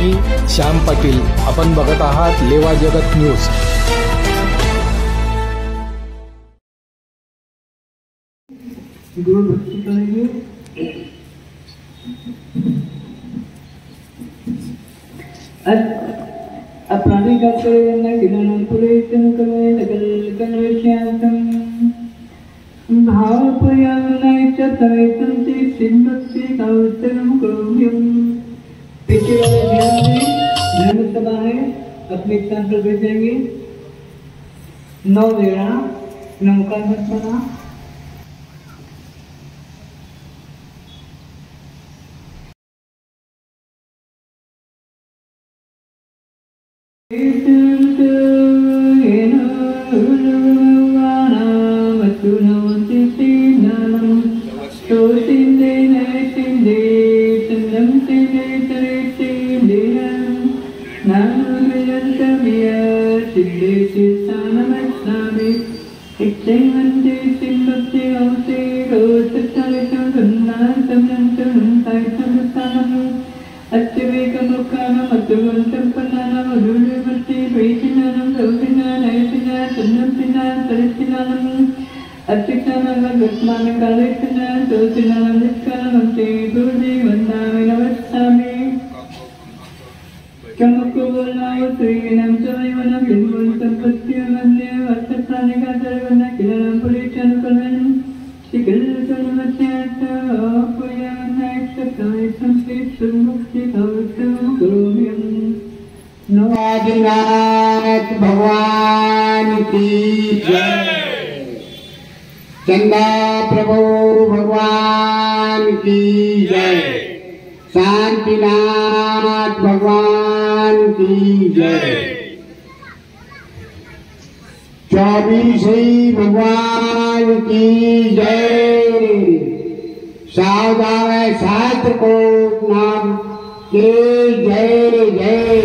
मी श्याम पाटील. आपण बघत आहात लेवा जगत न्यूज. गुरु भक्ति करेंगे. अपराधी का न गिनन पुरेतन करे लगल कन्वर्ष्यांतम भाव प्रयानय चतरेतन से सिंहस्य काउतरम करोम्यम. पीछे वाले ध्यान में धर्म सभा है, अपने स्थान पर बैठ जाएंगे. 9 वेड़ा नमकार मत बना. आदिनाथ भगवान की जय. चंदा प्रभु भगवान की जय. शांतिनाथ भगवान की जय. 24 भगवान की जय. सावधान शास्त्र को नाम के जय जय.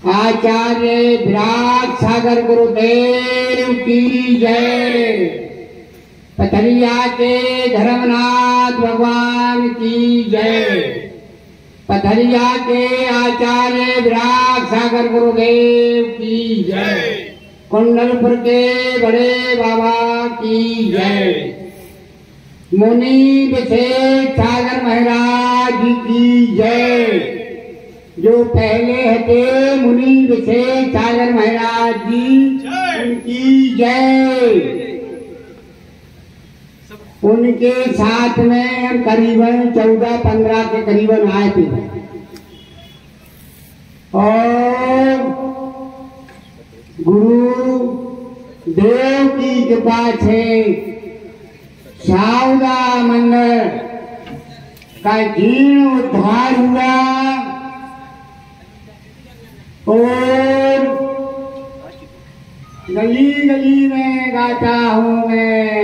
आचार्य विराट सागर गुरुदेव की जय. पथरिया के धर्मनाथ भगवान की जय. पथरिया के आचार्य विराट सागर गुरुदेव की जय. कुंडलपुर के बड़े बाबा की जय. मुनि विशेष सागर महाराज की जय. जो पहले हटे मुनि विशेष सागर महाराज जी, उनकी जय. उनके साथ में हम करीबन 14-15 के करीबन आए थे. और गुरु देव की कृपा से सावदा मंदिर का जीर्ण उद्धार हुआ. और गली गली में गाता हूँ मैं,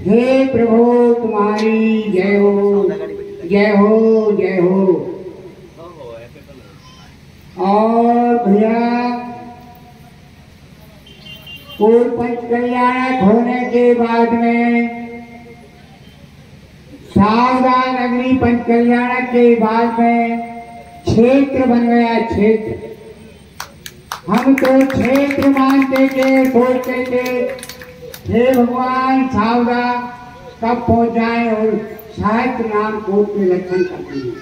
हे प्रभु तुम्हारी जय हो, जय हो, जय हो. और भैया और पंच कल्याणक होने के बाद में सावदा नगरी पंच कल्याणक के बाद में क्षेत्र बन गया. क्षेत्र हम तो क्षेत्र मानते थे, सोचते थे हे भगवान सावदा कब पहुंचाए और साहित्य नाम कोट के लक्षण करते हैं.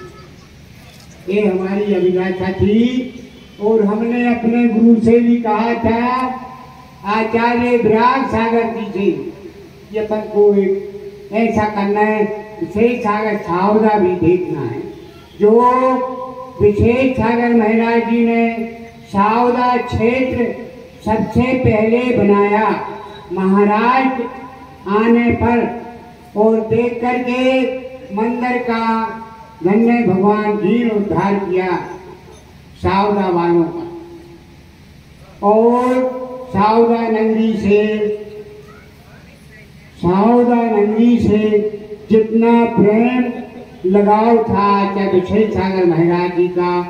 ये हमारी अभिलाषा थी. और हमने अपने गुरु से भी कहा था, आचार्य विराट सागर जी से, ये अपन को एक ऐसा करना है, विशेष सागर सावदा भी देखना है. जो विशेष सागर महाराज जी ने सावदा क्षेत्र सबसे पहले बनाया महाराज आने पर. और देख करके मंदिर का धन्य भगवान जी ने उद्धार किया सावदा वालों का. और सावदा नंदी से जितना प्रेम लगाव था, चाहे विशेष सागर महाराज जी का,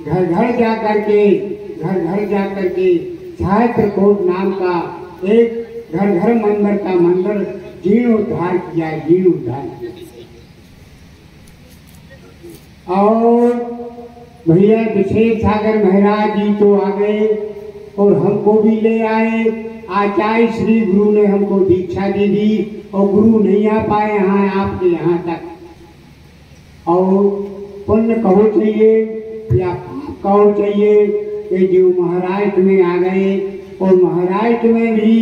घर घर जाकर के सहस्त्रकोट नाम का एक घर घर मंदिर का मंदिर जीर्णोद्धार किया. और भैया विशेष सागर महाराज जी तो आ गए और हमको भी ले आए। आचार्य श्री गुरु ने हमको दीक्षा दे दी और गुरु नहीं आ पाए यहाँ आपके यहाँ तक। और पुण्य कहो चाहिए या पाप कहो चाहिए कि जो महाराष्ट्र में आ गए और महाराष्ट्र में भी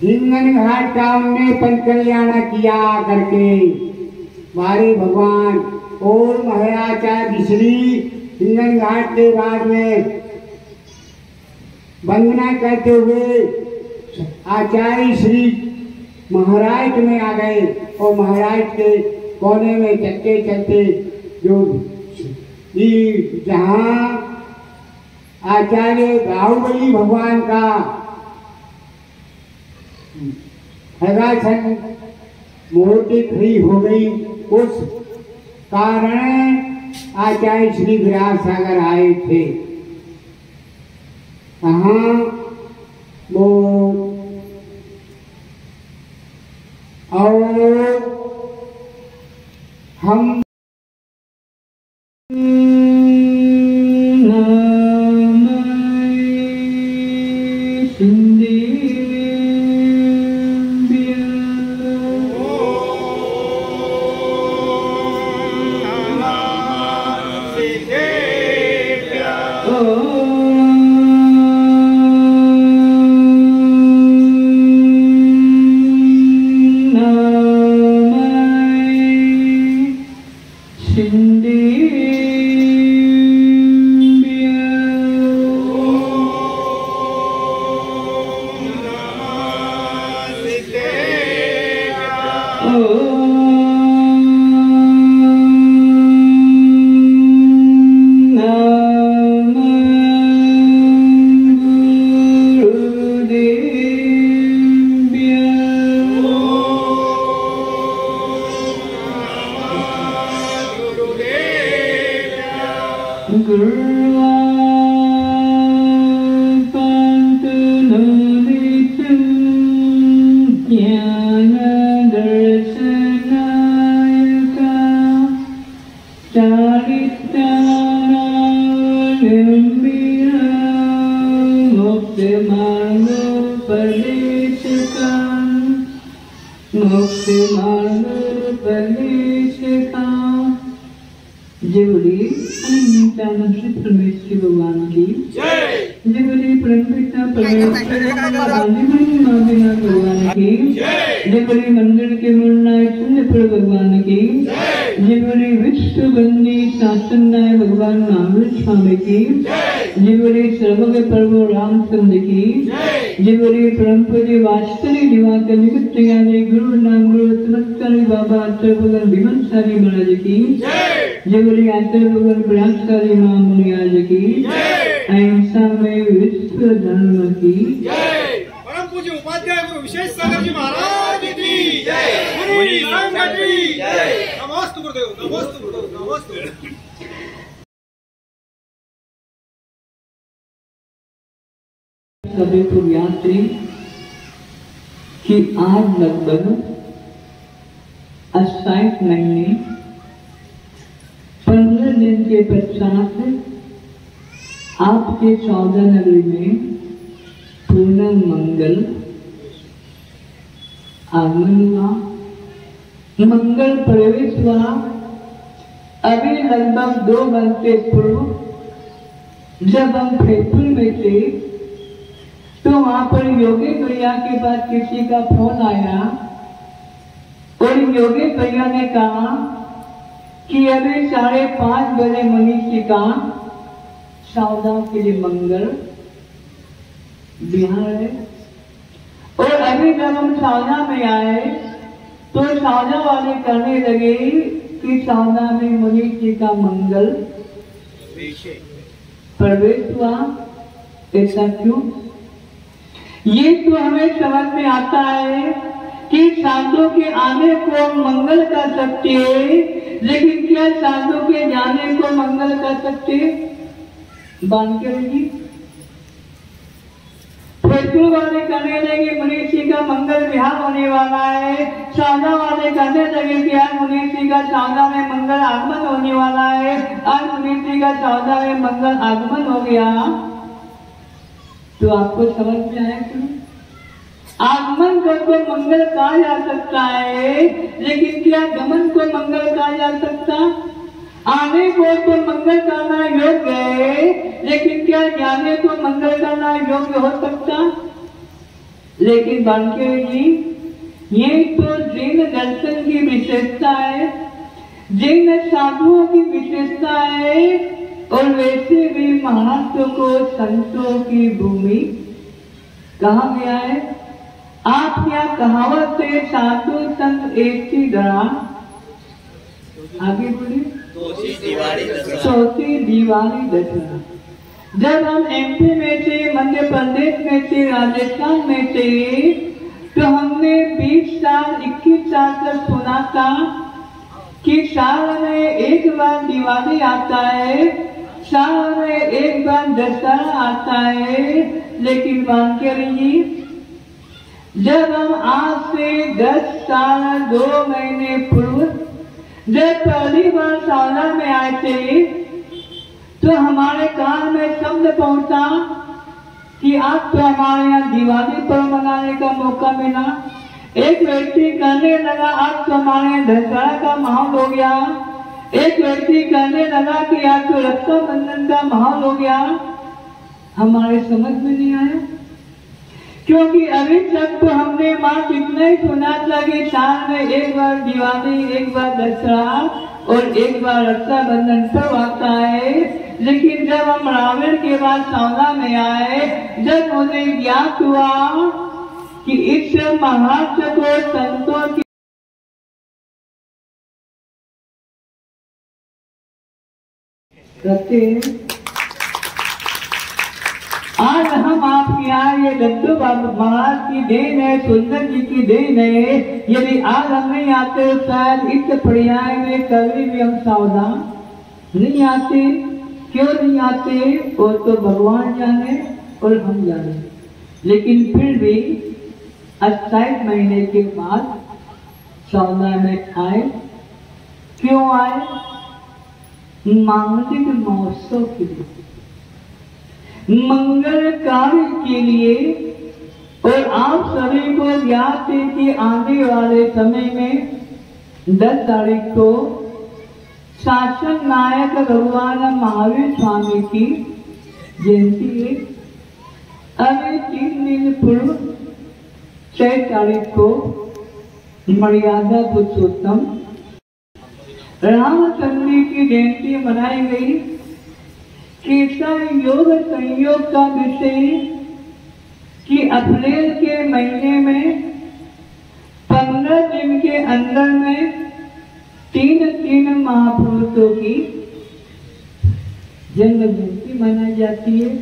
हिंगन घाट का उनने पंचकल्याण किया करके हमारे भगवान और महाराचार्य श्री हिंगन घाट के बाद में वंदना करते हुए आचार्य श्री महाराष्ट्र में आ गए और महाराष्ट्र के कोने में चलते चलते जो जहाँ आचार्य बाहुबली भगवान का हगासन मूर्ति खड़ी हो गई, उस कारण आचार्य श्री विराट सागर आए थे। कहाँ वो और हम मंदिर के मुन्नाय भगवान की जिबरी विश्व बंदी शासननाय भगवान नामृत स्वामी की जिबरी सर्वज्ञ प्रभु रामचंद्र की जिबरी परम पूज्य वास्तरी दिवाकर निकुत ज्ञानी गुरु नाम गुरु चमत्कारी बाबा आचार्य भगवान विमंसारी महाराज की जिबरी आचार्य भगवान ब्रह्मचारी महामुनि की अहिंसा में विश्व धर्म की परम पूज्य उपाध्याय गुरु विशेष सागर जी महाराज की जय, गुरु संगत की जय। नमोस्तु गुरुदेव, नमोस्तु गुरुदेव, नमोस्तु। सभी पुण्यात्री कि आज लगभग 28 महीने 15 दिन के पश्चात आपके 14 नगरी में पूनम मंगल आगमन हुआ, मंगल प्रवेश हुआ। अभी लगभग 2 घंटे पूर्व जब हम फैसपुर में थे तो वहां पर योगी भैया के पास किसी का फोन आया और योगी भैया ने कहा कि अभी 5:30 बजे मनीषी का सौदा के लिए मंगल बिहार है। और अभी जब हम सौदा में आए तो सौदा वाले कहने लगे कि सौदा में मनीष जी का मंगल प्रवेश हुआ। ऐसा क्यों? ये तो हमें समझ में आता है कि साधु के आने को मंगल कर सकते हैं, लेकिन क्या साधु के जाने को मंगल कर सकते? बांध के रखिए। पेट्रोल वाले कहने लगे मुनीष जी का मंगल विहार होने वाला है। सौदा वाले कहने लगे कि आज मुनीष जी का सौदा में मंगल आगमन होने वाला है। आज मुनीष जी का सौदा में मंगल आगमन हो गया। तो आपको समझ में आया क्यों? आगमन को तो मंगल कहा जा सकता है, लेकिन क्या गमन को मंगल कहा जा सकता? आने को तो मंगल करना योग्य है, लेकिन क्या जाने को मंगल करना योग्य हो सकता? लेकिन बांके जी, ये तो जैन दर्शन की विशेषता है, जैन साधुओं की विशेषता है। और वैसे भी महत्व को संतों की भूमि कहा गया है। आप क्या कहावत है, साधु संत एक ही गड़ा, आगे बोलिए, चौथी दिवाली दशहरा। जब हम एमपी में थे, मध्य प्रदेश में थे, राजस्थान में थे, तो हमने 20 साल 21 साल तक सुना था कि साल में एक बार दिवाली आता है, साल में एक बार दशहरा आता है। लेकिन बांके जी, जब हम आज से 10 साल 2 महीने पूर्व जब पहली बार सावला में आए थे, तो हमारे कान में शब्द पहुंचा कि आज तो हमारे यहाँ दिवाली पर्व मनाने का मौका मिला। एक व्यक्ति कहने लगा आज तो हमारे यहाँ दशहरा का माहौल हो गया। एक व्यक्ति कहने लगा कि आज तो रक्षाबंधन का माहौल हो गया। हमारे समझ में नहीं आया, क्योंकि अभी तक तो हमने माँ इतना ही सुना था कि साल में एक बार दिवाली, एक बार दशहरा और एक बार रक्षाबंधन पर्व आता है। लेकिन जब हम रावण के बाद सावला में आए, जब उन्हें ज्ञात हुआ कि इस महात्म को संतों की करते हैं। आज हम आपके यहाँ ये लड्डू बाबा महाराज की देन है, सुंदर जी की देन है। यदि आज हम नहीं आते तो शायद इस पर्याय में कभी भी हम सावधान नहीं आते। क्यों नहीं आते वो तो भगवान जाने और हम जाने। लेकिन फिर भी 28 महीने के बाद सावधान में आए। क्यों आए? मांगलिक महोत्सव के लिए, मंगल कार्य के लिए। और आप सभी को ज्ञात है कि आने वाले समय में 10 तारीख को शासन नायक भगवान महावीर स्वामी की जयंती है। अभी 3 दिन पूर्व 6 तारीख को मर्यादा पुरुषोत्तम रामचंद्र की जयंती मनाई गई। कैसा योग संयोग का विषय कि अप्रैल के महीने में 15 दिन के अंदर में 3 महापुरुषों की जन्म जयंती मनाई जाती है।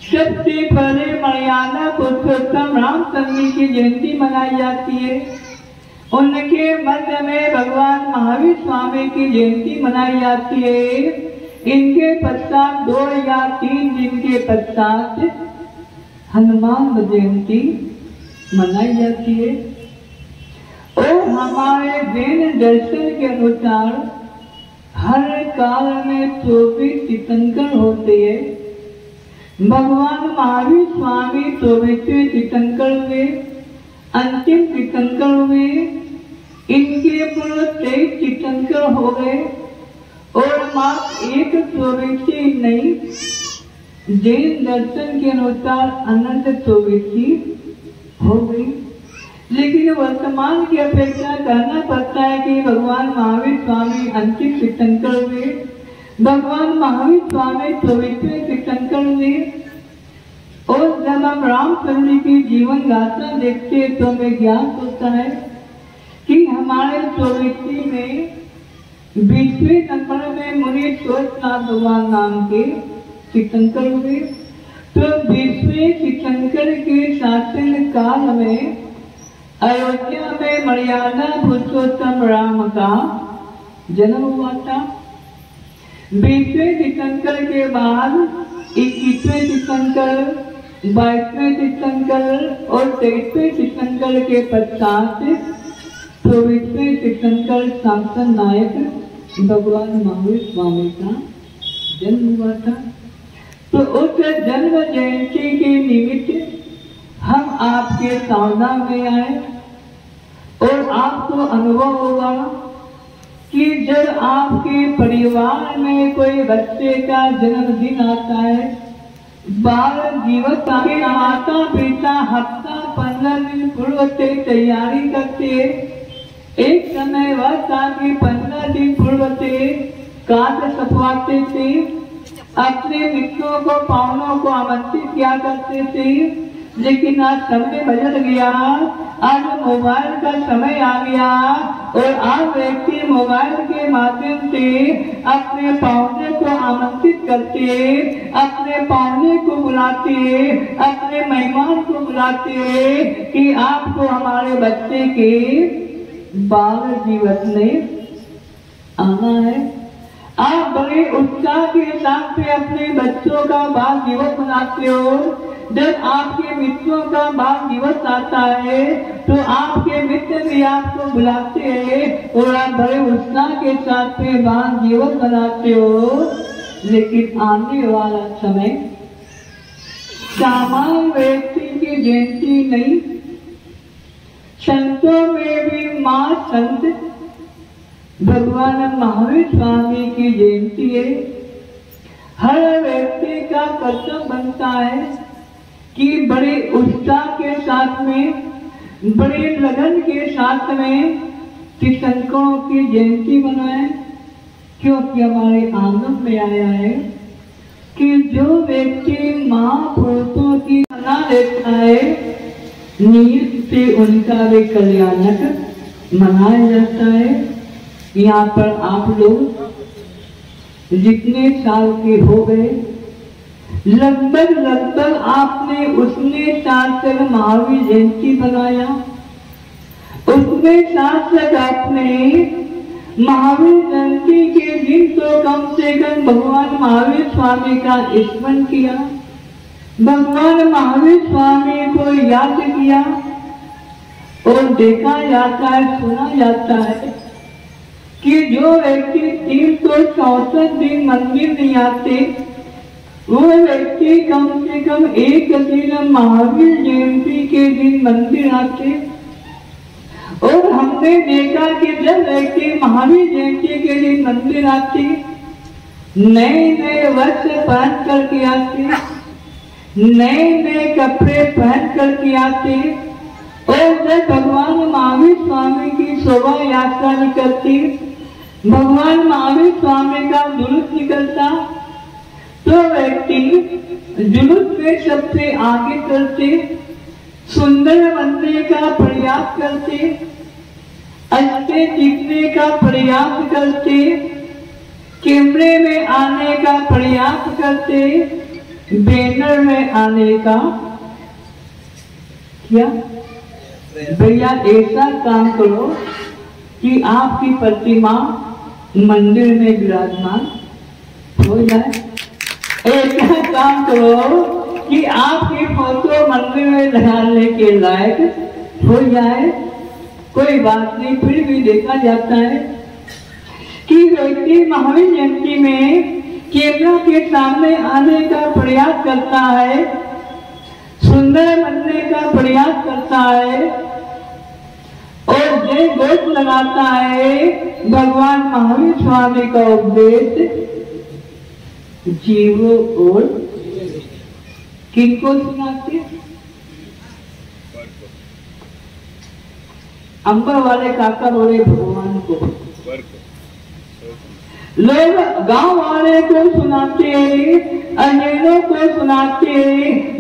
सबसे पहले मर्यादा पुरुषोत्तम रामचंद्र की जयंती मनाई जाती है। उनके मध्य में भगवान महावीर स्वामी की जयंती मनाई जाती है। इनके पश्चात 2 या 3 दिन के पश्चात हनुमान जयंती मनाई जाती है। और हमारे जैन दर्शन के अनुसार हर काल में 24 तीर्थंकर होते हैं। भगवान महावीर स्वामी 24वें तीर्थंकर हुए, अंतिम तीर्थंकर हुए। इनके पूर्व 23 तीर्थंकर हो गए। और मात्र एक 24 नहीं, जैन दर्शन के अनुसार अनंत 24 हो गई। लेकिन वर्तमान की अपेक्षा कहना पड़ता है कि भगवान महावीर स्वामी अंतिम तीर्थंकर हुए। भगवान महावीर स्वामी 24वें तीर्थंकर हुए। और जब हम रामचंद्र की जीवन गाथा देखते हैं तो हमें ज्ञान होता है कि हमारे 24 में 20वें नंबर में मुनि सोचनाथ भगवान नाम के तीर्थंकर हुए। तो 20वें तीर्थंकर के शासन काल में अयोध्या में मर्यादा पुरुषोत्तम राम का जन्म हुआ था। 20वें तीर्थंकर के बाद 21वें तीर्थंकर 22वें तीर्थंकर और 23वें तीर्थंकर के पश्चात 24वें तीर्थंकर शासन नायक भगवान महावीर स्वामी का जन्म हुआ था। तो उस जन्म जयंती के निमित्त हम आपके सामना में आए और आपको अनुभव होगा कि जब आपके परिवार में कोई बच्चे का जन्मदिन आता है, बाल दिवस के माता पिता हफ्ता 15 दिन पूर्व से तैयारी करते, एक समय वह था कि 15 दिन पूर्व से कार्ड छपवाते थे, अपने मित्रों को पाहुनों को आमंत्रित किया करते थे। लेकिन आज समय बदल गया, आज मोबाइल का समय आ गया और आज व्यक्ति मोबाइल के माध्यम से अपने पाहुने को आमंत्रित करते, अपने पाहुने को बुलाते, अपने मेहमान को बुलाते कि आपको हमारे बच्चे के बाल दिवस में आना है। आप बड़े उत्साह के साथ में अपने बच्चों का बाल दिवस मनाते हो। जब आपके मित्रों का बाल दिवस आता है तो आपके मित्र भी आपको बुलाते हैं और आप बड़े उत्साह के साथ में बाल दिवस मनाते हो। लेकिन आने वाला समय सामान्य व्यक्ति की जयंती नहीं, संतों में भी मां संत भगवान महावीर स्वामी की जयंती है। हर व्यक्ति का कर्तव्य बनता है कि बड़े उत्साह के साथ में, बड़े लगन के साथ में तीर्थंकरों की जयंती मनाएं, क्योंकि हमारे आंगन में आया है कि जो व्यक्ति महापुरुषों की मना लेता है, नियत से उनका भी कल्याणक मनाया जाता है। यहाँ पर आप लोग जितने साल के हो गए, लगभग आपने उतने साल तक महावीर जयंती बनाया, उतने साल तक आपने महावीर जयंती के दिन तो कम से कम भगवान महावीर स्वामी का स्मरण किया, भगवान महावीर स्वामी को याद किया। और देखा जाता है, सुना जाता है कि जो व्यक्ति 364 दिन मंदिर नहीं आते, वो व्यक्ति कम से कम एक दिन महावीर जयंती के दिन मंदिर आते। और हमने देखा कि जब व्यक्ति महावीर जयंती के दिन मंदिर आते, नए नए वस्त्र पहन करके आते, नए नए कपड़े पहन करके आते। और जब भगवान महावीर स्वामी की शोभा यात्रा निकलती, भगवान महावीर स्वामी का जुलूस निकलता, तो व्यक्ति जुलूस में सबसे आगे चलते, सुंदर बनने का प्रयास करते, अच्छे दिखने का प्रयास करते, कैमरे में आने का प्रयास करते, बैनर में आने का। क्या भैया ऐसा काम करो कि आपकी प्रतिमा मंदिर में विराजमान हो जाए, ऐसा काम करो कि आपकी फोटो मंदिर में लगाने के लायक हो जाए। कोई बात नहीं, फिर भी देखा जाता है कि व्यक्ति महावीर जयंती में कैमरा के सामने आने का प्रयास करता है, सुंदर बनने का प्रयास करता है और जय घोष लगाता है। भगवान महावीर स्वामी का उपदेश जीवों और किनको सुनाते? अंबर वाले काका बोले भगवान को, लोग गांव वाले को सुनाते, अजनों को सुनाते,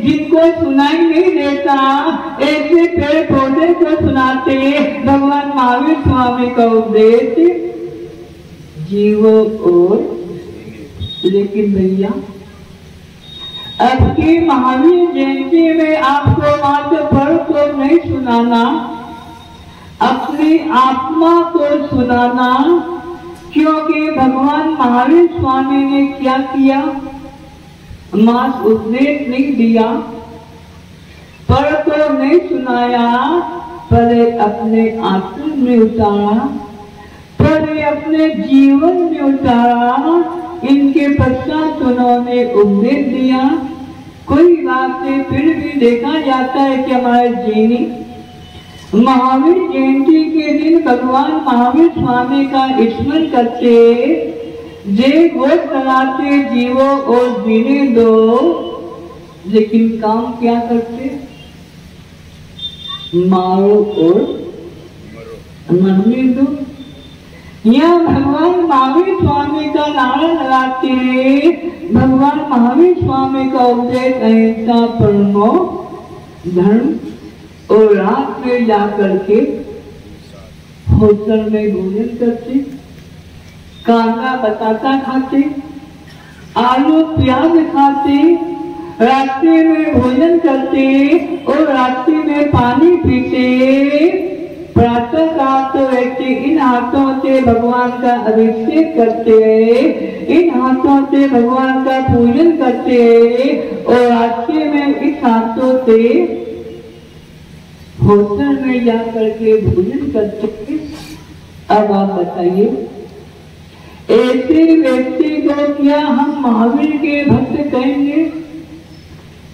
जिनको सुनाई नहीं देता ऐसे पेड़ पौधे को सुनाते भगवान महावीर स्वामी का उपदेश जीवों और। लेकिन भैया अब की महावीर जयंती में आपको मात्र पर को नहीं सुनाना, अपनी आत्मा को सुनाना, क्योंकि भगवान महावीर स्वामी ने क्या किया? मास उपदेश नहीं दिया, पढ़ तो नहीं सुनाया, पहले अपने आचरण में उतारा, पहले अपने जीवन में उतारा। इनके पश्चात उन्होंने उपदेश दिया। कोई बात नहीं, फिर भी देखा जाता है कि हमारे जीनी महावीर जयंती के दिन भगवान महावीर स्वामी का स्मरण करते, जे गोद लगाते जीवो और जीने दो, लेकिन काम क्या करते? मारो और मरने दो। यह भगवान महावीर स्वामी का नारा लगाते, भगवान महावीर स्वामी का उपदेश अहिंसा परमो धर्म, और रात में जाकर के होटल में भोजन करते, कांदा बताता खाते, आलू प्याज खाते, रात्रि में भोजन करते और रात्रि में पानी पीते। प्रातः काल तो व्यक्ति इन हाथों से भगवान का अभिषेक करते, इन हाथों से भगवान का पूजन करते और रात्रि में इस हाथों से होटल में जाकर के भोजन करते। अब आप बताइए, ऐसे व्यक्ति को क्या हम महावीर के भक्त कहेंगे?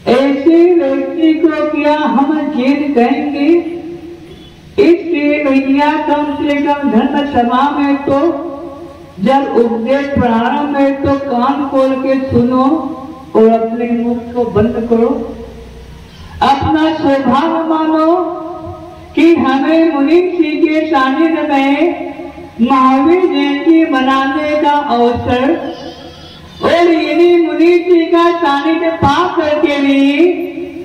ऐसे व्यक्ति को क्या हम जैन कहेंगे? इसलिए भैया कम से कम धर्म सभा में तो जब उपदेश प्रारंभ है तो कान खोल के सुनो और अपने मुख को बंद करो। अपना सौभाग्य मानो कि हमें मुनि जी के सानिध्य में महावीर जयंती मनाने का अवसर, और यदि मुनि जी का सानिध्य पा करके भी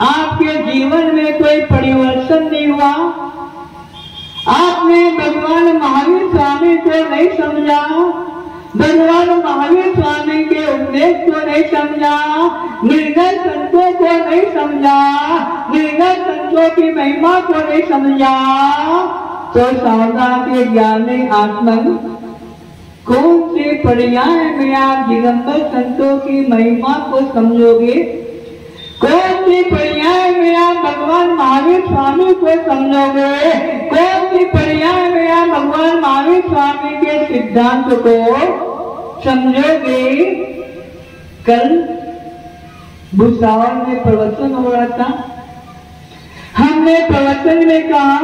आपके जीवन में कोई परिवर्तन नहीं हुआ, आपने भगवान महावीर स्वामी को नहीं समझा, भगवान महावीर स्वामी के उपदेश को नहीं समझा, निर्गत संतों को नहीं समझा, निर्गत संतों की महिमा को नहीं समझा, तो सावधान के ज्ञानी आत्मन कौन से पर्याय में आप दिगंबर संतों की महिमा को समझोगे? कौन सी पर्याय में आप भगवान महावीर स्वामी को समझोगे? कौन सी पर्याय में आप भगवान महावीर स्वामी के सिद्धांत को समझोगे? कल भुसावल में प्रवचन हो रहा था। हमने प्रवचन में कहा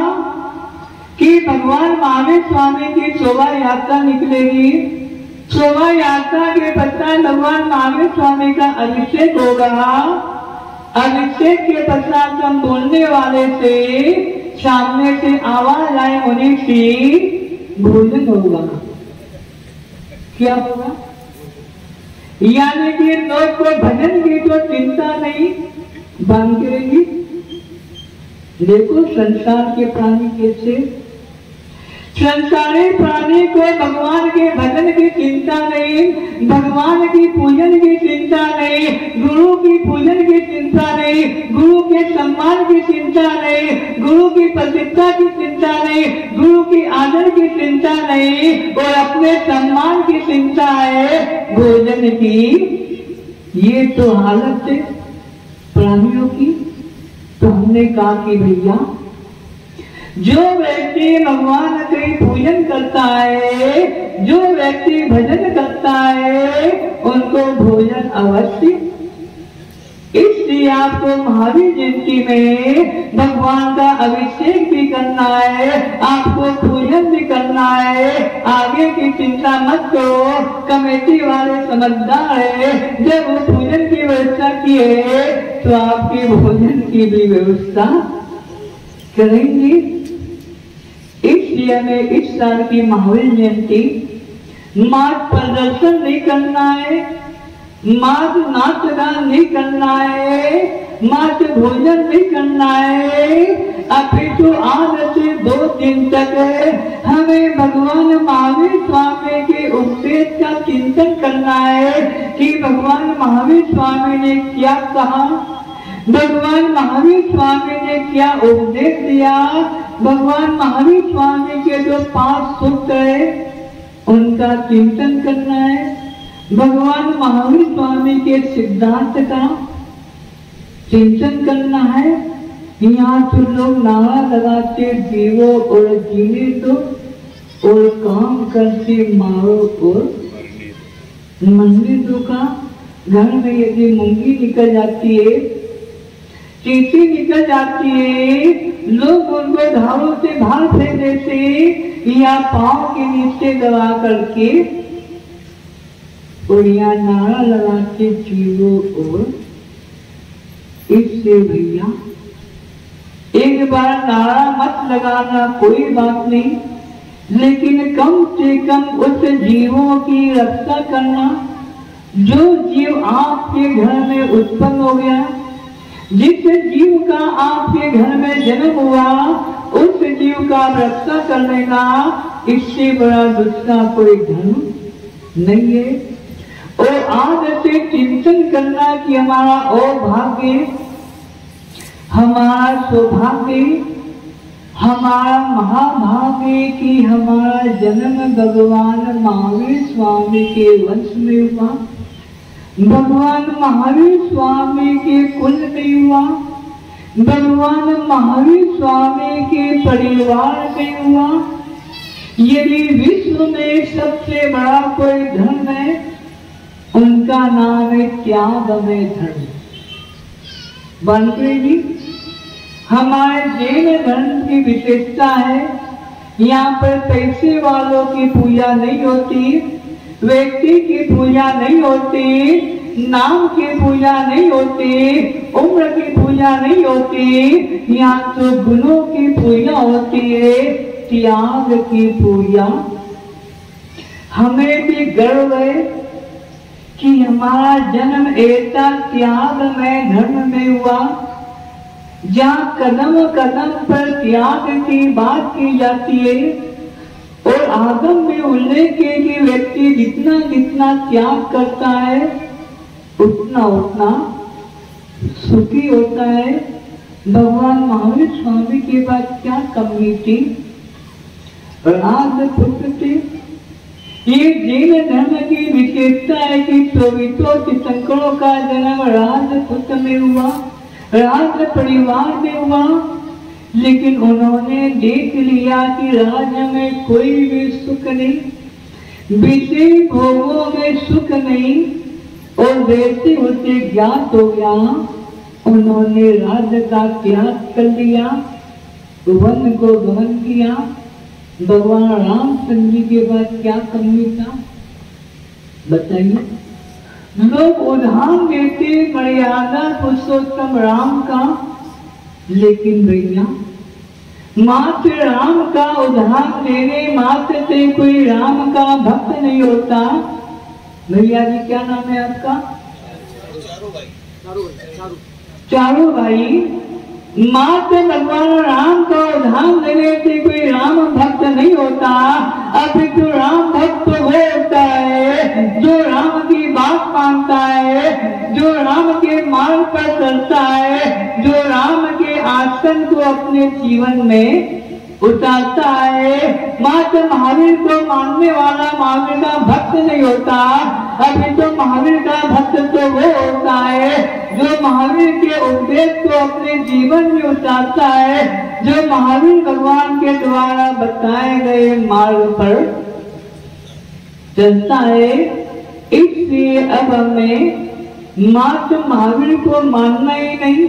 कि भगवान महावीर स्वामी की शोभा यात्रा निकलेगी, शोभा यात्रा के पश्चात भगवान महावीर स्वामी का अभिषेक होगा, अभिषेक के पश्चात हम बोलने वाले से सामने से आवाज आए होने से भोजन होगा। क्या होगा? यानी कि लोग को भजन की तो चिंता नहीं, बांध करेंगी। देखो संसार के प्राणी कैसे, संसारी प्राणी को भगवान के भजन की चिंता नहीं, भगवान की पूजन की चिंता नहीं, गुरु की पूजन की चिंता नहीं, गुरु के सम्मान की चिंता नहीं, गुरु की प्रतिष्ठा की चिंता नहीं, गुरु की आदर की चिंता नहीं, और अपने सम्मान की चिंता है भोजन की। ये तो हालत है प्राणियों की। तो हमने कहा कि भैया जो व्यक्ति भगवान के पूजन करता है, जो व्यक्ति भजन करता है, उनको भोजन अवश्य। इसलिए आपको महावीर जयंती में भगवान का अभिषेक भी करना है, आपको पूजन भी करना है। आगे की चिंता मत करो, कमेटी वाले समझदार है, जब वो पूजन की व्यवस्था की है तो आपके भोजन की भी व्यवस्था करेंगे। इसलिए हमें इस साल की महावीर जयंती मार्ग प्रदर्शन नहीं करना है, मार्ग नाच गान नहीं करना है, मार्ग भोजन नहीं करना है। अपितु आज से 2 दिन तक हमें भगवान महावीर स्वामी के उपदेश का चिंतन करना है कि भगवान महावीर स्वामी ने क्या कहा, भगवान महावीर स्वामी ने क्या उपदेश दिया। भगवान महावीर स्वामी के जो 5 सूत्र है उनका चिंतन करना है, भगवान महावीर स्वामी के सिद्धांत का चिंतन करना है। यहाँ तो लोग नारा लगाते जीवो और जीने दो और काम करते मारो और मरने दो का। घर में यदि मूंगी निकल जाती है, चींटी निकल जाती है, लोग उनको धारों से बाहर फेंक देते या पाँव के नीचे दबा करके, और यहाँ नारा लगाते जीवो और। इससे भैया एक बार नारा मत लगाना कोई बात नहीं, लेकिन कम से कम उस जीवों की रक्षा करना जो जीव आपके घर में उत्पन्न हो गया। जिस जीव का आपके घर में जन्म हुआ उस जीव का रक्षा करने का इससे बड़ा दूसरा कोई धर्म नहीं है। और आज से चिंतन करना कि हमारा भाग्य, हमारा सौभाग्य, हमारा महाभाग्य कि हमारा जन्म भगवान महावीर स्वामी के वंश में हुआ, भगवान महावीर स्वामी के कुल में हुआ, भगवान महावीर स्वामी के परिवार में हुआ। यदि विश्व में सबसे बड़ा कोई धर्म है उनका नाम है त्यागमय धर्म। वानखेड़े जी, हमारे जैन धर्म की विशेषता है, यहाँ पर पैसे वालों की पूजा नहीं होती, व्यक्ति की पूजा नहीं होती, नाम की पूजा नहीं होती, उम्र की पूजा नहीं होती, यहाँ तो गुणों की पूजा होती है, त्याग की पूजा। हमें भी गर्व है कि हमारा जन्म ऐसा त्यागमय धर्म में हुआ जहाँ कदम कदम पर त्याग की बात की जाती है। और आगम में उल्लेख है कि व्यक्ति जितना जितना त्याग करता है उतना उतना सुखी होता है। भगवान महावीर स्वामी के पास क्या कमी थी? राजपुत्र थे। ये जैन धर्म की विशेषता है कि चौबीसों तीर्थंकरों का जन्म राजपुत्र में हुआ, राज परिवार में हुआ। लेकिन उन्होंने देख लिया कि राज्य में कोई भी सुख नहीं, विषय भोगों में सुख नहीं, और वैसे उसे ज्ञात हो गया। उन्होंने राज्य का त्याग कर लिया, वन को ग्रहण किया। भगवान रामचंद्र जी के बाद क्या कमी था बताइए? लोग उदाहरण देते मर्यादा पुरुषोत्तम राम का, लेकिन भैया मात्र राम का उदाहरण देने मात्र से कोई राम का भक्त नहीं होता। भैया जी क्या नाम है आपका? चारों भाई। मात्र भगवान राम का उदाहरण देने से कोई राम भक्त नहीं होता। अभी तो राम भक्त वो होता है जो राम की बात मानता है, जो राम के मार्ग पर चलता है, जो राम के आसन को अपने जीवन में उतारता है। मात्र महावीर को मानने वाला महावीर का भक्त नहीं होता। अभी तो महावीर का भक्त तो वो होता है जो महावीर के उपदेश को अपने जीवन में उतारता है, जो महावीर भगवान के द्वारा बताए गए मार्ग पर चलता है। इसलिए अब हमें मात्र महावीर को मानना ही नहीं,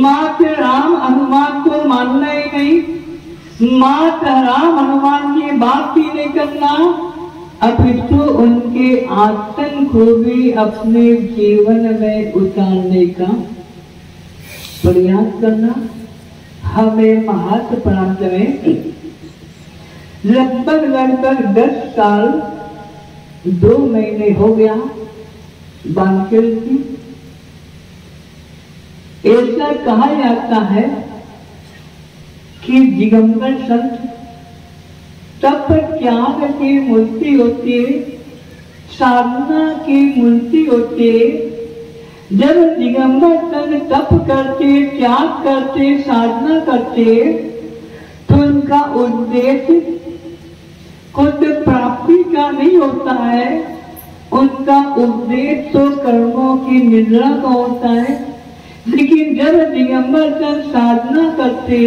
मात्र राम हनुमान को मानना ही नहीं, मात्र राम हनुमान की बात ही नहीं करना, अपितु उनके आसन को भी अपने जीवन में उतारने का प्रयास करना। हमें महात्मा प्रांत में लगभग 10 साल 2 महीने हो गया वानखेड़े की। ऐसा कहा जाता है कि दिगंबर संत तप त्याग की मूर्ति होती है, साधना की मूर्ति होती है। जब दिगंबर संत तप करते, त्याग करते, साधना करते, तो उनका उद्देश्य खुद प्राप्ति का नहीं होता है। उनका उद्देश्य तो कर्मों की निद्रा का होता है। लेकिन जब दिगंबर चंद साधना करते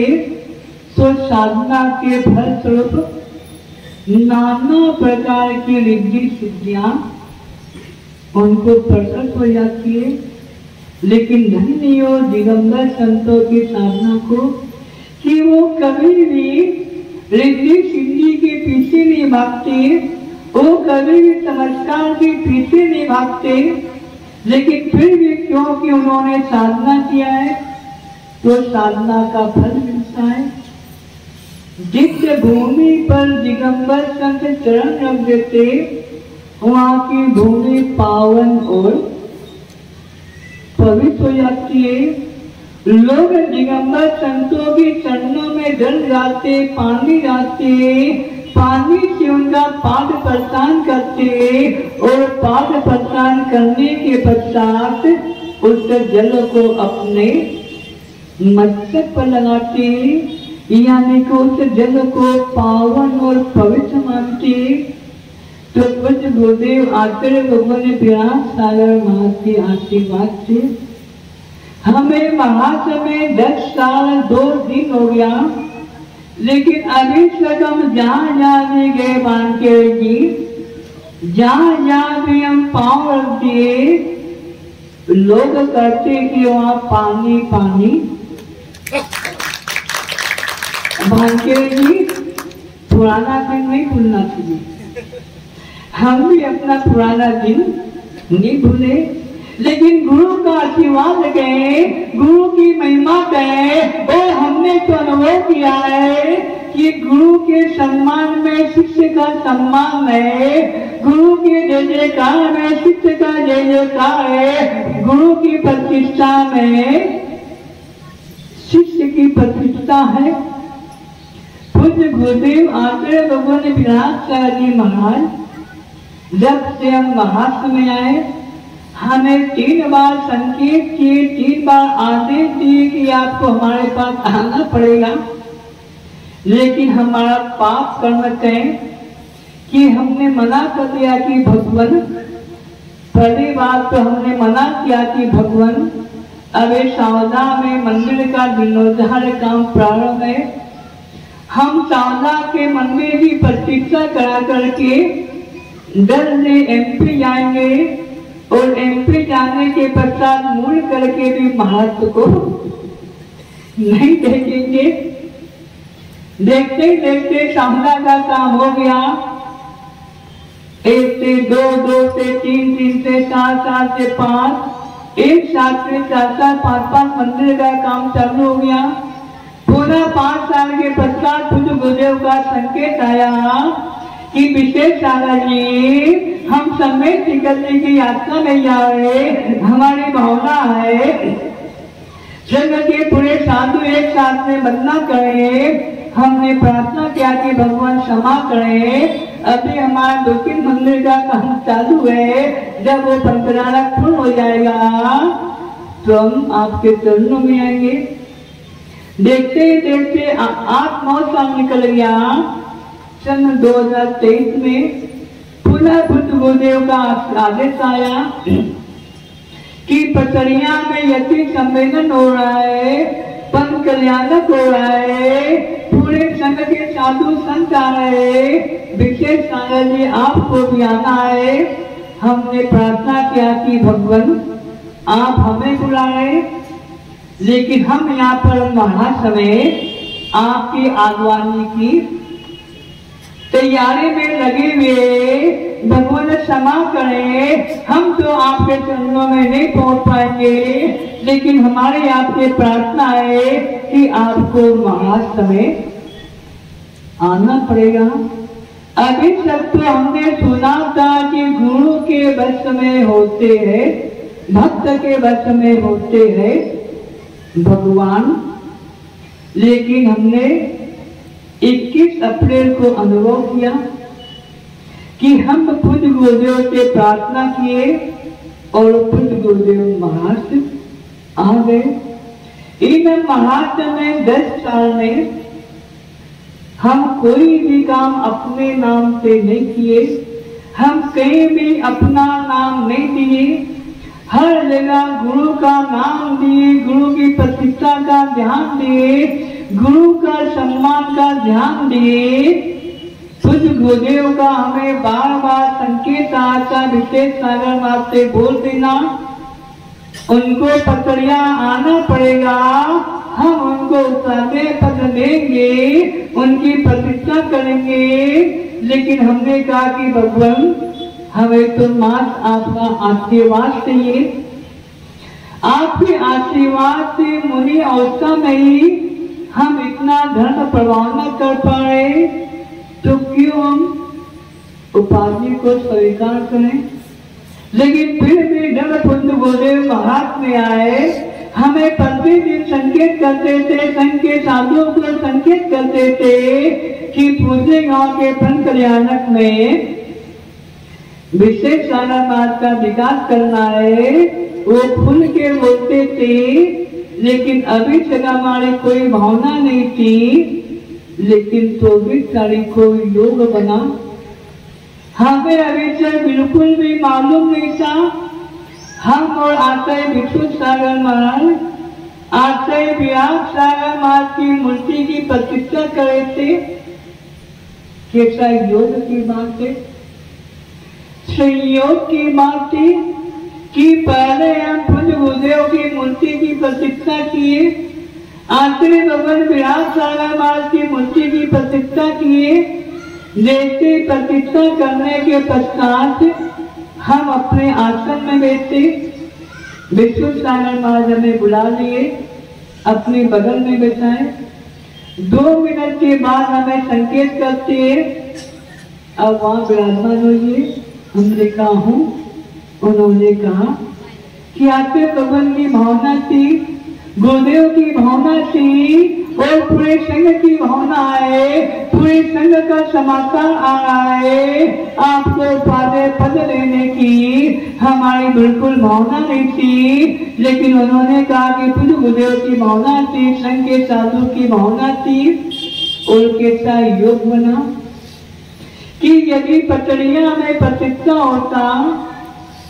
तो साधना के फलस्वरूप नाना प्रकार की रिद्धि सिद्धियां उनको प्रकट हो जाती है। लेकिन धन्य हो दिगंबर संतों की साधना को कि वो कभी भी रिद्धि सिद्धि के पीछे नहीं भागते, वो कभी भी चमत्कार के पीछे नहीं भागते। लेकिन फिर भी क्योंकि उन्होंने साधना किया है तो साधना का फल मिलता है। जिस भूमि पर दिगंबर संत चरण रख देते वहां की भूमि पावन और पवित्र हो जाती है। लोग दिगंबर संतों के चरणों में जल जाते, पानी जाते, पानी से उनका पाद प्रदान करते और पाद प्रदान करने के पश्चात उस जल को अपने मस्तक पर लगाते, यानी कि उस जल को पावन और पवित्र मानते। तो पूज्य गुरुदेव आचार्य भगवान व्यास सागर महाराज के आशीर्वाद से हमें महासमय 10 साल 2 दिन हो गया, लेकिन अभी तक हम जहाँ जहाँ भी गए बांके जी, जहाँ जहाँ भी हम पाँव रख दिए लोग कहते कि वहाँ पानी पानी। बांके जी पुराना दिन नहीं भूलना चाहिए, हम भी अपना पुराना दिन नहीं भूले। लेकिन गुरु का आशीर्वाद गए, गुरु की महिमा गए और हमने तो अनुभव किया है कि गुरु के सम्मान में शिष्य का सम्मान है, गुरु के जय जयकार में शिष्य का जय जयकार है, गुरु की प्रतिष्ठा में शिष्य की प्रतिष्ठा है। पूज्य गुरुदेव आचार्य भगवान विराट जी महाराज जब से हम महाराष्ट्र में आए हमें 3 बार संकेत किए, 3 बार आदेश दिए कि आपको हमारे पास आना पड़ेगा। लेकिन हमारा पाप कर्म है कि हमने मना कर दिया कि भगवान, पहली बात तो हमने मना किया कि भगवान अभी सावधा में मंदिर का जीर्णोद्धार काम प्रारंभ है, हम सावधा के मंदिर की प्रतीक्षा करा करके दल से एमपी जाएंगे और एमपी जाने के पश्चात मूल करके भी महत्व को नहीं देखेंगे। देखते देखते सावधा का काम हो गया, 1 से 2, 2 से 3, 3 से 4, 4 से 5, एक साथ में 4, 5 मंदिर का काम चालू हो गया। पूरा 5 साल के पश्चात पूज्य गुरुदेव का संकेत आया कि विशेष सागर जी हम समेत निकलने की यात्रा में जा रहे, हमारी भावना है संघ के पूरे साधु एक साथ में वंदना करें। हमने प्रार्थना किया कि भगवान क्षमा करें, अभी हमारा 2-3 मंदिर का काम चालू है, जब वो पंचनारक पूर्ण हो जाएगा तो हम आपके चरणों में आएंगे। देखते देखते 8-9 साल निकल गया। सन 2023 में पुनः बुद्ध गुरुदेव का आदेश आया कि पचरिया में यति सम्मेलन हो रहा है, पंच कल्याणक हो रहा है, पूरे संघ के साधु संत आ रहे, विशेष सागर जी आपको भी आना है। हमने प्रार्थना किया कि भगवान आप हमें बुला रहे, लेकिन हम यहाँ पर महासमय आपकी आगवानी की तैयारी में लगे हुए, भगवान क्षमा करें, हम तो आपके चरणों में नहीं पहुंच पाएंगे, लेकिन हमारी आपसे प्रार्थना है कि आपको महासमय आना पड़ेगा। अभी तक तो हमने सुना था कि गुरु के वश में होते हैं, भक्त के वश में होते हैं भगवान, लेकिन हमने 21 अप्रैल को अनुभव किया कि हम पूज्य गुरुदेव से प्रार्थना किए और पूज्य गुरुदेव महाराष्ट्र आ गए। इन महाराष्ट्र में 10 साल में हम कोई भी काम अपने नाम से नहीं किए, हम कहीं भी अपना नाम नहीं दिए, हर जगह गुरु का नाम दिए, गुरु की प्रतिष्ठा का ध्यान दिए, गुरु का सम्मान का ध्यान दिए। पूज्य गुरुदेव का हमें बार बार संकेत आता, विशेष सागर मार्ग से बोल देना, उनको पकड़िया आना पड़ेगा, हम उनको सादे पत्र देंगे, उनकी प्रतिष्ठा करेंगे। लेकिन हमने कहा कि भगवान हमें तो मात्र आपका आशीर्वाद चाहिए, आपके आशीर्वाद से मुनि अवस्था में ही हम इतना धर्म प्रवाह न कर पाए, तो क्यों हम उपाधि को स्वीकार करें। लेकिन फिर भी जब पूज्य गुरुदेव महाराज में आए, हमें प्रतिदिन संकेत करते थे, संकेत साधुओं को संकेत करते थे कि पूज्य गांव के फन कल्याणक में विशेष सारा बात का विकास करना है। वो खुल के बोलते थे, लेकिन अभी तक हमारी कोई भावना नहीं थी। लेकिन 24 तारीख को योग बना, हमें अभी तक बिल्कुल भी मालूम नहीं था। हम और आचार्य विष्णु सागर महाराज, आचार्य व्यास सागर महाराज की मूर्ति की प्रतिष्ठा करे थे। कैसा योग की बात है, संयोग की बात थी कि पहले हम पूज्य गुरुदेव की मूर्ति की प्रतिष्ठा किए, आचार्य भगवान व्यास सागर महाराज की मूर्ति की प्रतिष्ठा किए। जैसे प्रतिष्ठा करने के पश्चात हम अपने आसन में बैठे, विष्णु सागर महाराज हमें बुला लिए, अपने बगल में बैठाए। 2 मिनट के बाद हमें संकेत करते हैं, अब वहां विराजमान होइए। हमने कहा हूं। उन्होंने कहा कि आपके भगवान की भावना थी, गुरुदेव की भावना थी और पूरे संघ की भावना है, पूरे संघ का समाचार आ रहा है। आपको पद लेने की हमारी बिल्कुल भावना नहीं थी, लेकिन उन्होंने कहा कि पूज्य गुरुदेव की भावना थी, संघ के साधु की भावना थी। और कैसा योग बना कि यदि पटरिया में प्रतिष्ठा होता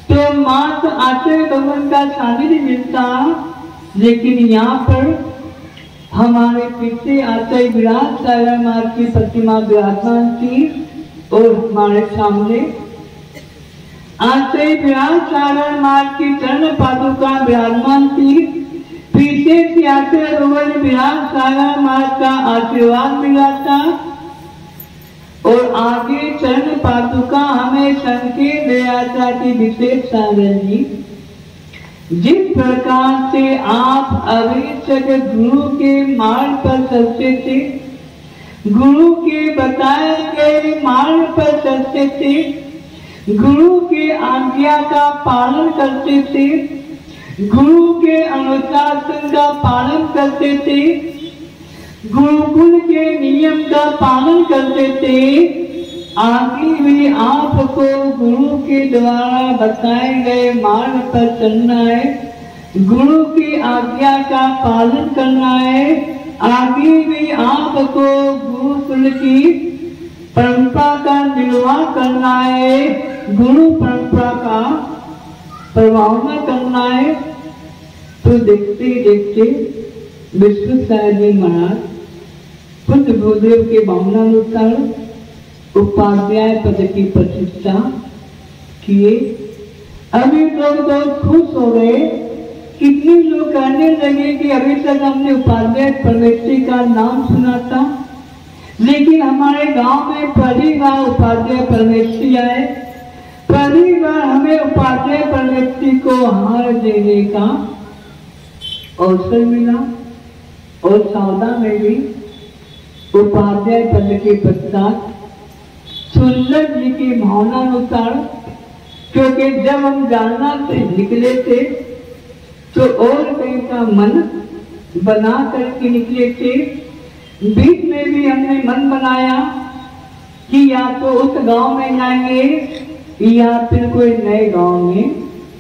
तो मात्र आचार्य भगवान का सानिध्य मिलता, लेकिन यहाँ पर हमारे पीछे आचार्य विराट सागर महाराज की प्रतिमा विराजमान थी और हमारे सामने आचार्य विराट सागर महाराज की चरण पादुका विराजमान थी। पीछे से आचार्य भगवान विराट सागर महाराज का आशीर्वाद मिला था और आगे चरण पादुका हमें संकेत दिया था कि विशेष सागर जी, जिस प्रकार से आप अभी तक गुरु के मार्ग पर चलते थे, गुरु के बताए गए मार्ग पर चलते थे, गुरु के आज्ञा का पालन करते थे, गुरु के अनुशासन का पालन करते थे, गुरुकुल के नियम का पालन करते थे, आगे भी आपको गुरु के द्वारा बताए गए मार्ग पर चलना है, गुरु की आज्ञा का पालन करना है। आगे भी आपको गुरुकुल की परंपरा का निर्वाह करना है, गुरु परंपरा का प्रभावना करना है। तो देखते देखते विष्णु सागर जी महाराज पूज्य गुरुदेव के भावनानुसार उपाध्याय पद की प्रतिष्ठा किए। अभी लोग बहुत खुश हो गए, कितने लोग कहने लगे कि अभी तक हमने उपाध्याय परमेश्वरी का नाम सुना था, लेकिन हमारे गांव में पहली बार उपाध्याय परमेश्वरी आए, पहली बार हमें उपाध्याय परमेश्वरी को हार देने का अवसर मिला। और सौदा में भी उपाध्याय पद के पश्चात सुंदर जी की भावनानुसार, क्योंकि जब हम जालना से निकले थे तो और कहीं का मन बना करके निकले थे। बीच में भी हमने मन बनाया कि या तो उस गांव में जाएंगे या फिर कोई नए गांव में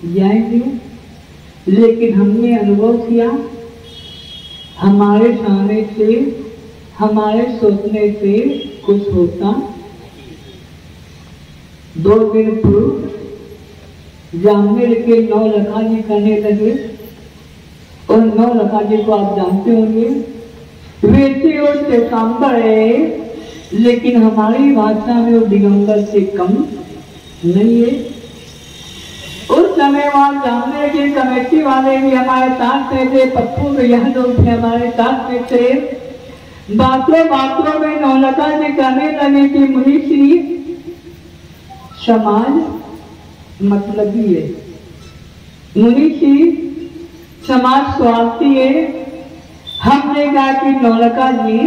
जाएंगे, लेकिन हमने अनुभव किया हमारे सामने से, हमारे सोचने से कुछ होता। 2 दिन पूर्व जामनेर के नौलखा जी करने लगे। और नौलखा जी को आप जानते होंगे, वैसे और श्वेतांबर है, लेकिन हमारी भाषा में वो दिगंबर से कम नहीं है। उस समय वहाँ जामनेर के कमेटी वाले भी हमारे साथ में थे, पप्पू यह लोग भी हमारे साथ में थे। बातों में नौलखा जी कहने लगे कि मुनीश्री, समाज मतलबी है, मुनीश्री समाज स्वार्थी है। हमने कहा कि नौलखा जी,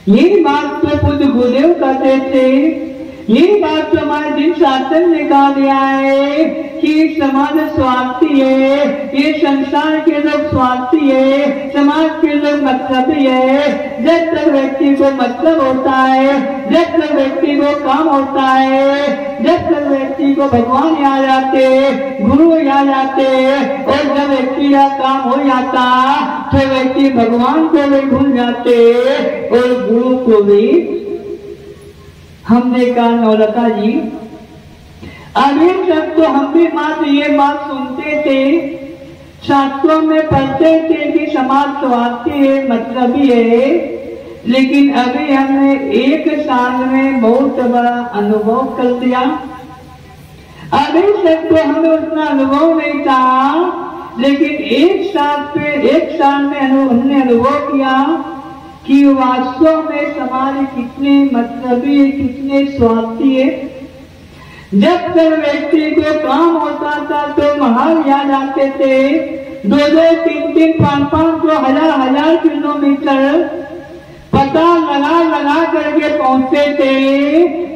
यही बात तो पूज्य गुरुदेव कहते थे, यही बात तो हमारे दिन शासन ने कहा दिया है कि समाज स्वार्थी है, ये संसार के लोग स्वार्थी है, समाज के लोग मतलबी है। जब तक व्यक्ति को मतलब होता है, जब तक व्यक्ति को काम होता है, जब तक व्यक्ति को भगवान याद आते, गुरु याद आते, और जब व्यक्ति का काम हो जाता तो व्यक्ति भगवान को भी भूल जाते और गुरु को भी। हमने कहा नौलखा जी, अभी तक तो हम भी मात्र ये बात सुनते थे, शास्त्रों में पढ़ते थे कि समाज स्वार्थी है, मतलबी है, लेकिन अभी हमने एक साल में बहुत बड़ा अनुभव कर लिया। अभी तक तो हमें उतना अनुभव नहीं था, लेकिन एक साल में हमने अनुभव किया कि वास्तव में समाज कितने मतलबी, कितने स्वार्थी है। जब तक व्यक्ति को काम होता था तो महान याद आते थे, 2-2, 3-3, 5-5, हजार किलोमीटर पता लगा करके पहुंचते थे,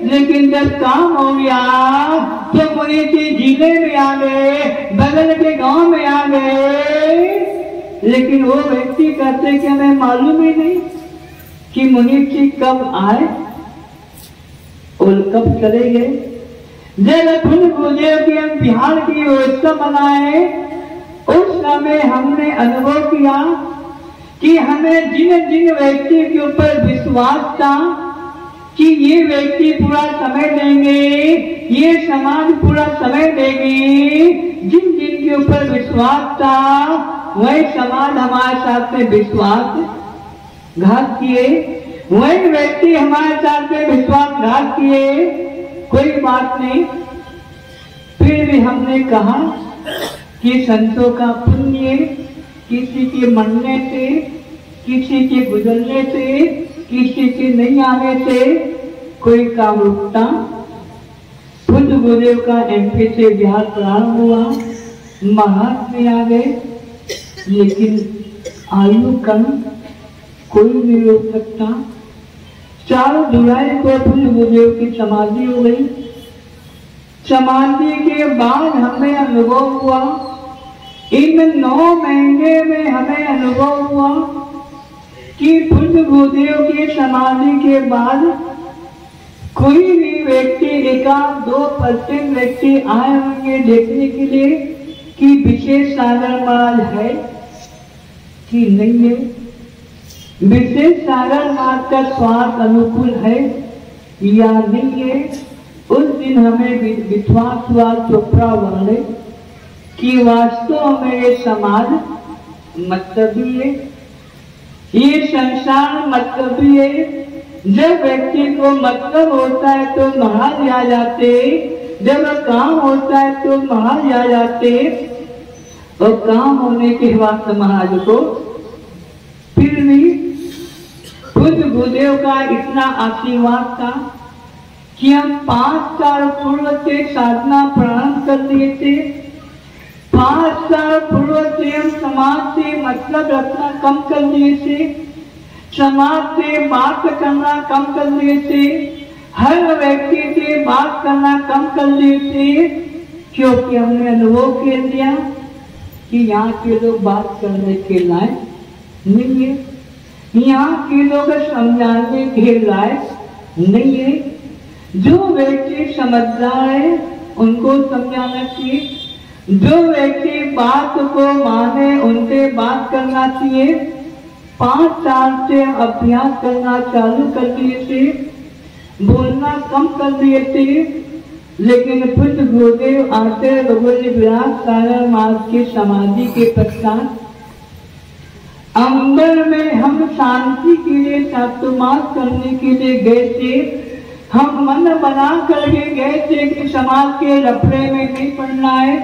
लेकिन जब काम हो गया तो मुझे जिले में आ गए, बगल के गांव में आ गए, लेकिन वो व्यक्ति कहते कि हमें मालूम ही नहीं कि मुनीष जी कब आए और कब चले गए। जब गुरुदेव की हम बिहार की व्यवस्था बनाए, उस समय हमने अनुभव किया कि हमें जिन जिन व्यक्ति के ऊपर विश्वास था कि ये व्यक्ति पूरा समय देंगे, ये समाज पूरा समय देगी, जिन जिन के ऊपर विश्वास था वही समाज हमारे साथ में विश्वासघात किए, वही व्यक्ति हमारे साथ में विश्वासघात किए। कोई बात नहीं, फिर भी हमने कहा कि संतों का पुण्य किसी के मरने से, किसी के गुजरने से, किसी के नहीं आने से कोई काम रुकता। खुद गुरुदेव का MP से बिहार प्रारंभ हुआ, महात्मा आ गए, लेकिन आयु कम, कोई नहीं रोक सकता। 4 जुलाई को खुद गुरुदेव की समाधि हो गई। समाधि के बाद हमें अनुभव हुआ, इन 9 महीने में हमें अनुभव हुआ कि खुद गुरुदेव की समाधि के बाद कोई भी व्यक्ति 1-2% व्यक्ति आए होंगे देखने के लिए कि विशेष सागर महाराज है कि नहीं है, विशेष सागर महाराज का स्वास्थ्य अनुकूल है या नहीं है। उस दिन हमें विश्वास हुआ चोपड़ा वाले कि वास्तव में ये समाज मतलबी है, ये संसार मतलबी है। जब व्यक्ति को मतलब होता है तो महाराज आ जाते, जब काम होता है तो महाराज आ जाते, और काम होने के बाद महाराज को फिर भी खुद गुरुदेव का इतना आशीर्वाद था कि हम 5 साल पूर्व से साधना प्रारंभ कर दिए थे। 5 साल पूर्व से हम समाज से मतलब रखना कम कर दिए थे, समाज से बात करना कम कर दिए थे, हर व्यक्ति से बात करना कम कर दिए थे, क्योंकि हमने अनुभव कर लिया कि यहाँ के लोग बात करने के लायक नहीं है, यहाँ के लोग समझाने के लायक नहीं है। जो व्यक्ति समझदार है उनको समझाना चाहिए, जो व्यक्ति बात को माने उनसे बात करना चाहिए। 5 साल से अभ्यास करना चालू कर दिए थे, बोलना कम कर दिए थे, लेकिन पूज्य गुरुदेव आचार्य रघुवर व्यास सारा मास की समाधि के पश्चात अंबर में हम शांति के लिए चातुर्मास करने के लिए गए थे। हम मन बना करके गए थे कि समाज के लफड़े में नहीं पड़ना है,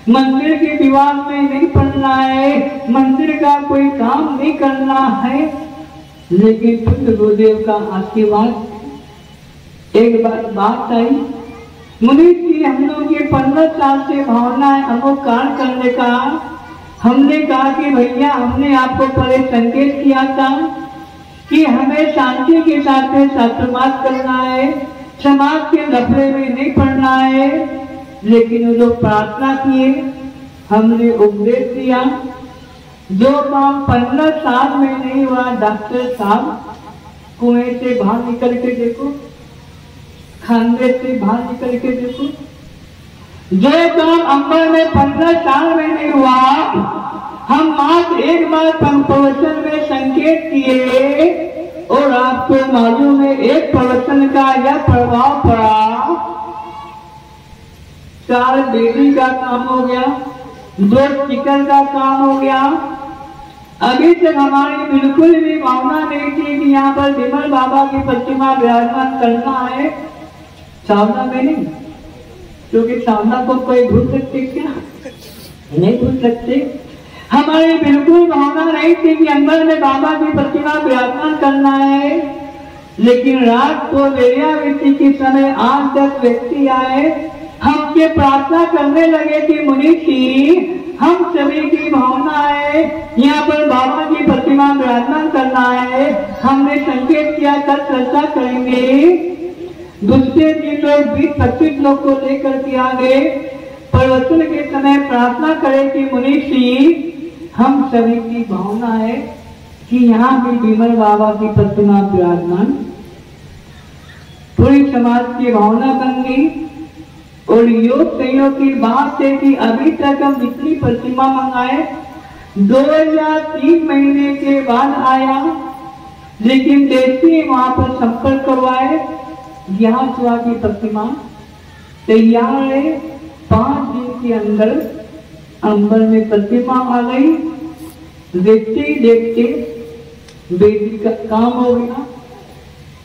मंदिर के विवाद में नहीं पड़ना है, मंदिर का कोई काम नहीं करना है। लेकिन पूज्य गुरुदेव का आशीर्वाद एक बात आई, मुनि जी हम लोग के 15 साल से भावना है अनुकार करने का। हमने कहा कि भैया हमने आपको पहले संकेत किया था कि हमें शांति के साथ चातुर्मास करना है, समाज के लफड़े में नहीं पड़ना है। लेकिन वो लोग प्रार्थना किए, हमने उपदेश दिया। जो काम 15 साल में नहीं हुआ, डॉक्टर साहब कुएं से बाहर निकल के देखो, खांदे से बाहर निकल के देखो। जो काम अंबर में 15 साल में नहीं हुआ, हम मात्र एक बार प्रवचन में संकेत किए और आपको मालूम है एक प्रवचन का यह प्रभाव पड़ा। 4 बेदी का काम हो गया, 2 चिकन का काम हो गया। अभी तक हमारी बिल्कुल भी भावना नहीं थी कि यहाँ पर विमल बाबा की प्रतिमा विराजमान करना है। सावना में नहीं, क्योंकि सावना को कोई भूल सकते क्या? नहीं भूल सकते। हमारी बिल्कुल भावना नहीं थी कि अंबर में बाबा की प्रतिमा विराजमान करना है। लेकिन रात को वेरियावृत्ति के समय 8-10 व्यक्ति आए, हमसे प्रार्थना करने लगे कि मुनि जी हम सभी की भावना है यहाँ पर बाबा की प्रतिमा विराजमान करना है। हमने संकेत किया कल चर्चा करेंगे। दूसरे दिन लोग 20-25 लोग को लेकर के आ गए। प्रवचन के समय प्रार्थना करें कि मुनि जी हम सभी की भावना है कि यहाँ भी विमल बाबा की प्रतिमा विराजमान। पूरी समाज की भावना बन गई और योग संयोग की बात है कि अभी तक हम जितनी प्रतिमा मंगाए 2 या 3 महीने के बाद आया। लेकिन जैसे वहां पर संपर्क करवाए, यहाँ शिवा की प्रतिमा तैयार है। 5 दिन के अंदर अंबर में प्रतिमा आ गई। देखते ही देखते बेदी का काम हो गया,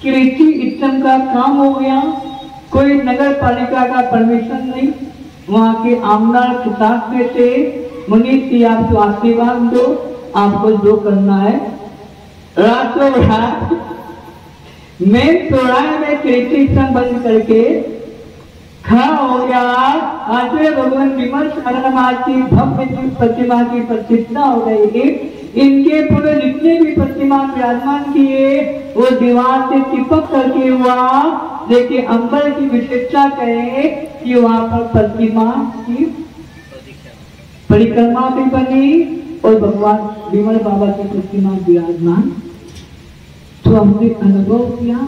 कृषि इच्छम का काम हो गया। कोई नगर पालिका का परमिशन नहीं, वहाँ के आमदार किताब में से मुनि जी आपको आशीर्वाद दो, आपको जो करना है। रातों रात मेन चौराहे में कृषि इच्छम बंद करके खड़ा हो गया। आचार्य भगवान विमल सारामास की भव्य प्रतिमा की प्रतिष्ठा हो गई। इनके पूरे जितने भी प्रतिमा विराजमान किए वो दीवार से चिपक करके हुआ। देखिए अंबर की विशेषता कहे कि वहां पर प्रतिमा की परिक्रमा भी बनी और भगवान विमल बाबा की प्रतिमा विराजमान। तो हमने अनुभव किया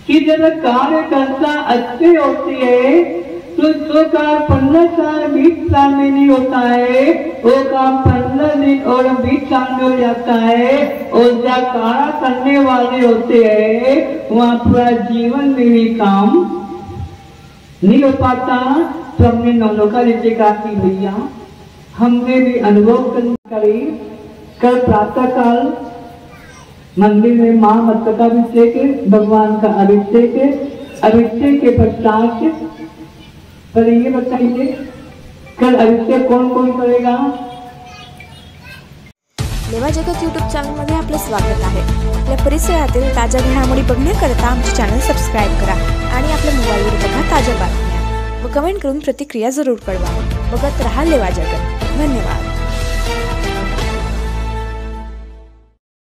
कि जब कार्यकर्ता अच्छे होते हैं तो जो काम 15 साल 20 साल में नहीं होता है वो काम 15 दिन और 20 साल में हो जाता है। और जब कार्य करने वाले होते हैं वहाँ पूरा जीवन में भी काम नहीं हो पाता। तो हमने नौलोका नीचे कहा कि भैया हमने भी अनुभव करी। कल प्रातः काल मंदिर में माँ मत्ता का अभिषेक, भगवान का अभिषेक, अभिषेक के पश्चात पर ये बताइए कल अभिषेक कौन कौन करेगा? लेवा जगत यूट्यूब चॅनलमध्ये आपलं स्वागत आहे। आपल्या परिसरातील ताज्या घडामोडी बघण्याकरता आमचे चॅनल सबस्क्राइब करा आणि आपल्या मोबाईलवर बघा ताज्या बातम्या व कमेंट करून प्रतिक्रिया जरूर कळवा। बघत रहा लेवा जगत। धन्यवाद।